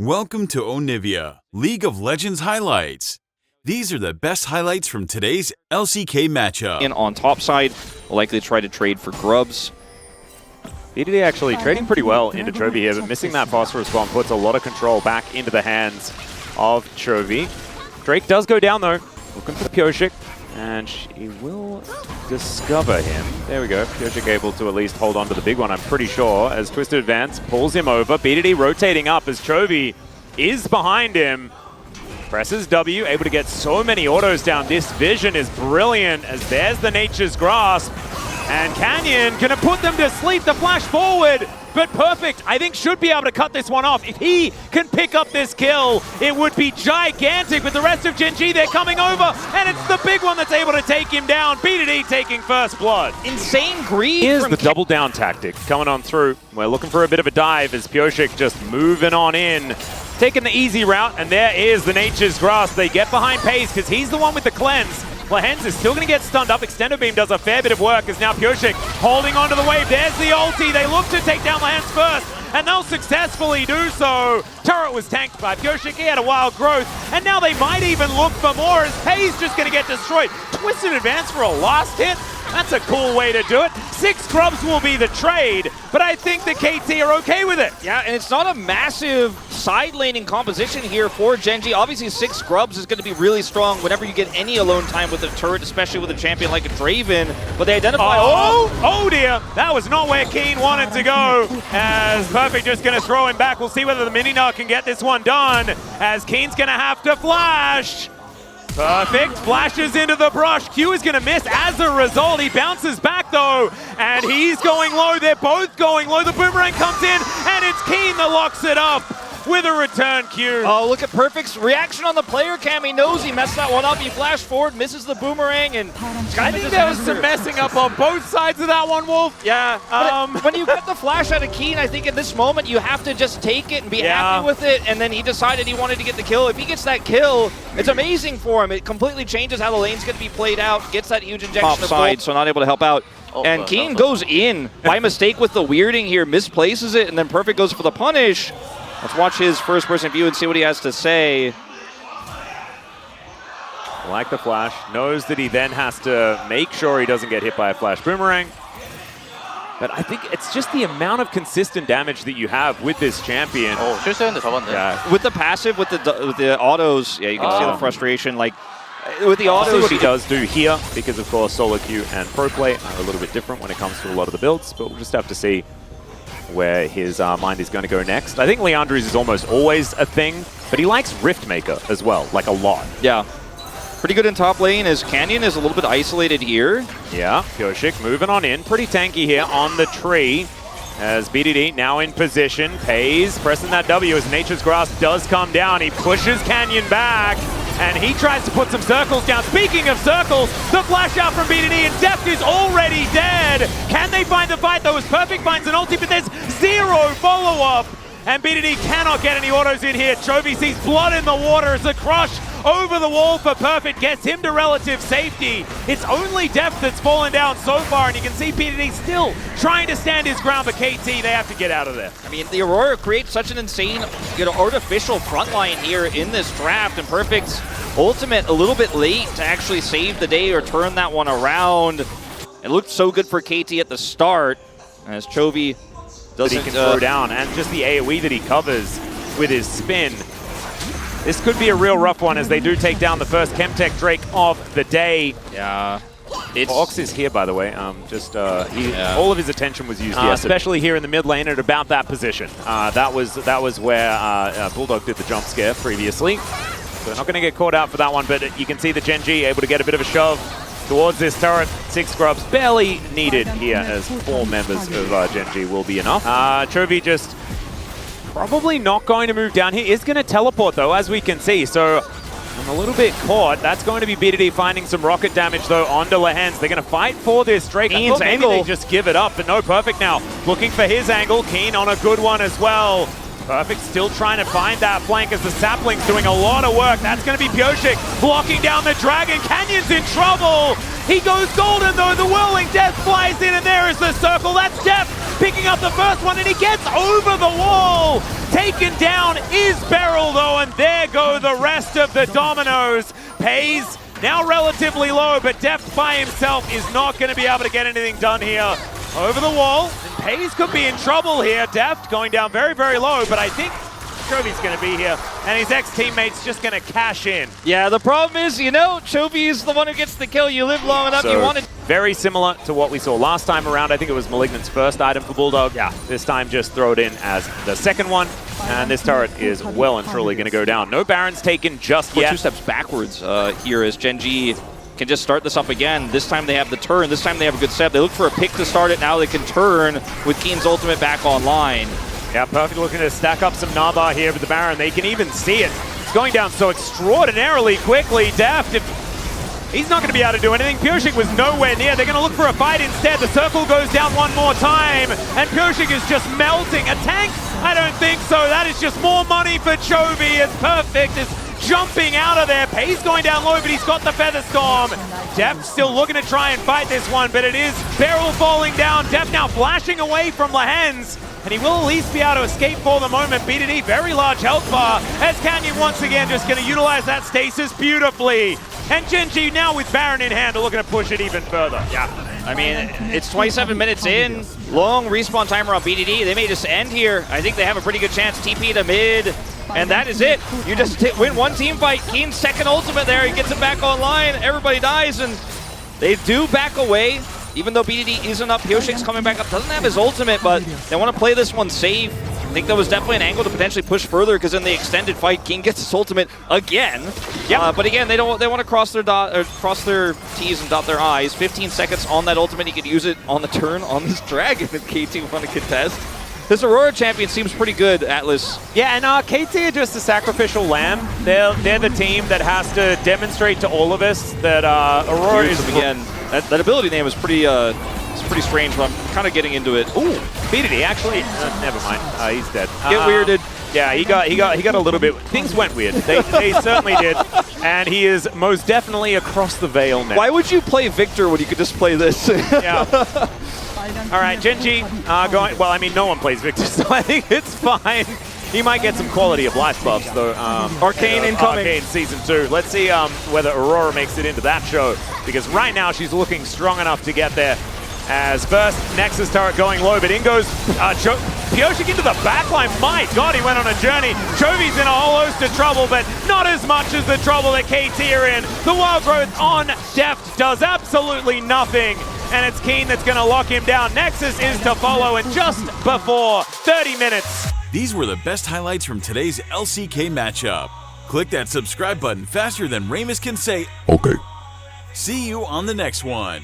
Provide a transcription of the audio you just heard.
Welcome to Onivia, League of Legends highlights. These are the best highlights from today's LCK matchup. In on top side, likely try to trade for grubs. BDD actually trading pretty well into Chovy here, but missing that phosphorus bomb puts a lot of control back into the hands of Chovy. Drake does go down though, looking for Pyosik, and she will discover him. There we go, Pyosik able to at least hold on to the big one, I'm pretty sure, as Twisted Advance pulls him over. BDD rotating up as Chovy is behind him. Presses W, able to get so many autos down. This vision is brilliant as there's the Nature's Grasp. And Canyon gonna put them to sleep, the flash forward, but Perfect, I think, should be able to cut this one off. If he can pick up this kill, it would be gigantic, but the rest of Gen.G, they're coming over, and it's the big one that's able to take him down. BDD taking first blood. Insane greed. Here's the double down tactic coming on through. We're looking for a bit of a dive as Pyosik just moving on in, taking the easy route, and there is the Nature's Grasp. They get behind Pace because he's the one with the cleanse. Lehens is still going to get stunned up. Extendo Beam does a fair bit of work as now Pyosik holding onto the wave. There's the ulti. They look to take down Lehens first, and they'll successfully do so. Turret was tanked by Pyosik. He had a wild growth, and now they might even look for more as Pay's just going to get destroyed. Twisted Advance for a last hit. That's a cool way to do it. 6 grubs will be the trade, but I think the KT are okay with it. Yeah, and it's not a massive side laning composition here for Gen.G. Obviously, 6 grubs is going to be really strong whenever you get any alone time with a turret, especially with a champion like a Draven. But they identify. Oh dear, that was not where Keen wanted to go. As Perfect just going to throw him back. We'll see whether the mini nut can get this one done. As Keen's going to have to flash. Perfect flashes into the brush. Q is going to miss as a result. He bounces back though, and he's going low. They're both going low. The boomerang comes in, and it's Keen that locks it up with a return Q. Oh, look at Perfect's reaction on the player cam. He knows he messed that one up. He flashed forward, misses the boomerang, and I think there was some messing up on both sides of that one, Wolf. Yeah. When you get the flash out of Keen, I think in this moment you have to just take it and be happy with it. And then he decided he wanted to get the kill. If he gets that kill, it's amazing for him. It completely changes how the lane's going to be played out. Gets that huge injection top side, so not able to help out. And Keen goes in by mistake with the weirding here, misplaces it, and then Perfect goes for the punish. Let's watch his first-person view and see what he has to say. Like the flash, knows that he then has to make sure he doesn't get hit by a flash boomerang. But I think it's just the amount of consistent damage that you have with this champion. Oh, yeah. With the passive, with the autos, yeah, you can see the frustration. Like with the autos, what he does do here, because of course solo queue and pro play are a little bit different when it comes to a lot of the builds. But we'll just have to see where his mind is going to go next. I think Leandri's is almost always a thing, but he likes Riftmaker as well, like a lot. Yeah. Pretty good in top lane as Canyon is a little bit isolated here. Yeah, Pyosik moving on in. Pretty tanky here on the tree. As BDD now in position. Pays, pressing that W as Nature's Grasp does come down. He pushes Canyon back, and he tries to put some circles down. Speaking of circles, the flash out from BDD, and Deft is already dead. Can they find the fight though as Perfect finds an ulti, but there's 0 follow-up. And BDD cannot get any autos in here. Chovy sees blood in the water as the crush over the wall for Perfect gets him to relative safety. It's only Deft that's fallen down so far, and you can see BDD still trying to stand his ground, but KT, they have to get out of there. I mean, the Aurora creates such an insane, artificial front line here in this draft, and Perfect's ultimate a little bit late to actually save the day or turn that one around. It looked so good for KT at the start, as Chovy doesn't throw down, and just the AoE that he covers with his spin. This could be a real rough one as they do take down the first Chemtech Drake of the day. Yeah. Ox is here, by the way. All of his attention was used here, especially here in the mid lane at about that position. That was where Bulldog did the jump scare previously. So not going to get caught out for that one, but you can see the Gen.G able to get a bit of a shove towards this turret. 6 grubs barely needed here as 4 members of Gen.G will be enough. Chovy just probably not going to move down. He is going to teleport though, as we can see. So I'm a little bit caught. That's going to be BDD finding some rocket damage though onto Lehens. They're going to fight for this Drake. I thought maybe they just give it up, but no, Perfect now looking for his angle. Keen on a good one as well. Perfect still trying to find that flank as the Sapling's doing a lot of work. That's going to be Pyosik blocking down the Dragon. Canyon's in trouble. He goes golden though. The Whirling Death flies in, and there is the circle. That's Deft picking up the first one, and he gets over the wall. Taken down is Beryl though, and there go the rest of the dominoes. Pays now relatively low, but Deft by himself is not going to be able to get anything done here. Over the wall, Pays could be in trouble here. Deft going down very, very low, but I think Chovy's going to be here, and his ex-teammate's just going to cash in. Yeah, the problem is, you know, Chovy is the one who gets the kill. You live long enough, you want to... Very similar to what we saw last time around. I think it was Malignant's first item for Bulldog. Yeah. This time just throw it in as the second one, and this turret is well and truly going to go down. No Barons taken just yet. 2 steps backwards here as Gen.G can just start this up again. This time they have the turn. This time they have a good step. They look for a pick to start it. Now they can turn with Keen's ultimate back online. Yeah, Perfect looking to stack up some Nabar here with the Baron. They can even see it. It's going down so extraordinarily quickly. Deft, he's not going to be able to do anything. Pureshik was nowhere near. They're going to look for a fight instead. The circle goes down one more time, and Pureshik is just melting. A tank? I don't think so. That is just more money for Chovy as Perfect is jumping out of there. Pays going down low, but he's got the Feather Storm. Deft still looking to try and fight this one, but it is Beryl falling down. Deft now flashing away from Lehens, and he will at least be able to escape for the moment. BDD, very large health bar, as Canyon once again just going to utilize that stasis beautifully. And Gen.G now with Baron in hand are looking to push it even further. Yeah, I mean, it's 27 minutes in. Long respawn timer on BDD. They may just end here. I think they have a pretty good chance. TP to mid, and that is it. You just win one team fight. Keen's second ultimate there. He gets it back online. Everybody dies, and they do back away. Even though BDD isn't up, Pureshik's coming back up. Doesn't have his ultimate, but they want to play this one safe. I think that was definitely an angle to potentially push further, because in the extended fight, Keen gets his ultimate again. Yep. But again, they want to cross their cross their T's and dot their I's. 15 seconds on that ultimate. He could use it on the turn on this Dragon if KT want to contest. This Aurora champion seems pretty good, Atlas. Yeah, and KT are just a sacrificial lamb. They're the team that has to demonstrate to all of us that Aurora is again. That ability name is pretty strange, but I'm kind of getting into it. Ooh, BDD actually. Never mind. He's dead. Get weirded. Yeah, he got a little bit. Things went weird. They certainly did, and he is most definitely across the veil now. Why would you play Victor when you could just play this? Yeah. All right, Gen.G going. Well, I mean, no one plays Victor, so I think it's fine. He might get some quality of life buffs, though. Arcane incoming. Arcane Season 2. Let's see whether Aurora makes it into that show, because right now she's looking strong enough to get there. As first, Nexus turret going low, but in goes Pureshik into the backline. My God, he went on a journey. Chovy's in a whole host of trouble, but not as much as the trouble that KT are in. The Wild Growth on Deft does absolutely nothing, and it's Keen that's going to lock him down. Nexus is to follow, and just before 30 minutes. These were the best highlights from today's LCK matchup. Click that subscribe button faster than Ramus can say, okay. See you on the next one.